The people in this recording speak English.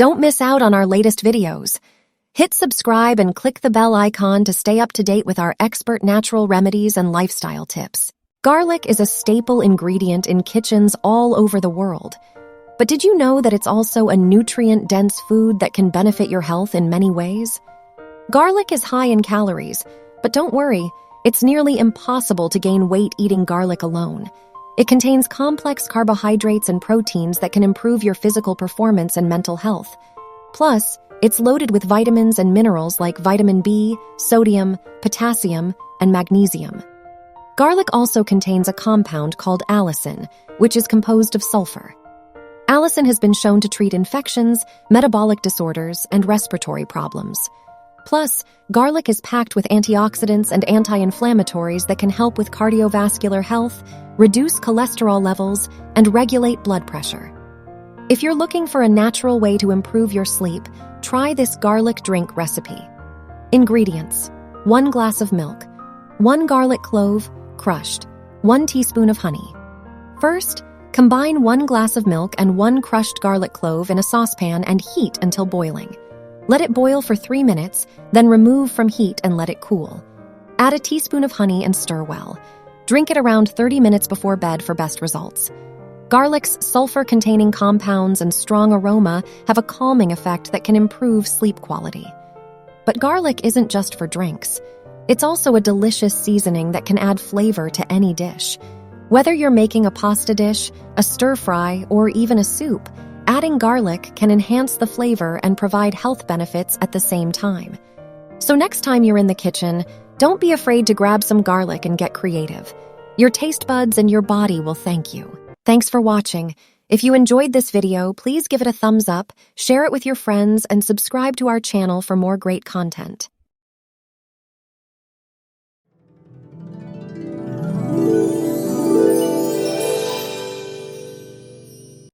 Don't miss out on our latest videos. Hit subscribe and click the bell icon to stay up to date with our expert natural remedies and lifestyle tips. Garlic is a staple ingredient in kitchens all over the world. But did you know that it's also a nutrient-dense food that can benefit your health in many ways? Garlic is high in calories, but don't worry, it's nearly impossible to gain weight eating garlic alone. It contains complex carbohydrates and proteins that can improve your physical performance and mental health. Plus, it's loaded with vitamins and minerals like vitamin B, sodium, potassium, and magnesium. Garlic also contains a compound called allicin, which is composed of sulfur. Allicin has been shown to treat infections, metabolic disorders, and respiratory problems. Plus, garlic is packed with antioxidants and anti-inflammatories that can help with cardiovascular health, reduce cholesterol levels, and regulate blood pressure. If you're looking for a natural way to improve your sleep, try this garlic drink recipe. Ingredients: 1 glass of milk, 1 garlic clove, crushed, 1 teaspoon of honey. First, combine 1 glass of milk and 1 crushed garlic clove in a saucepan and heat until boiling. Let it boil for 3 minutes, then remove from heat and let it cool. Add a teaspoon of honey and stir well. Drink it around 30 minutes before bed for best results. Garlic's sulfur-containing compounds and strong aroma have a calming effect that can improve sleep quality. But garlic isn't just for drinks. It's also a delicious seasoning that can add flavor to any dish. Whether you're making a pasta dish, a stir-fry, or even a soup, adding garlic can enhance the flavor and provide health benefits at the same time. So next time you're in the kitchen, don't be afraid to grab some garlic and get creative. Your taste buds and your body will thank you. Thanks for watching. If you enjoyed this video, please give it a thumbs up, share it with your friends, and subscribe to our channel for more great content.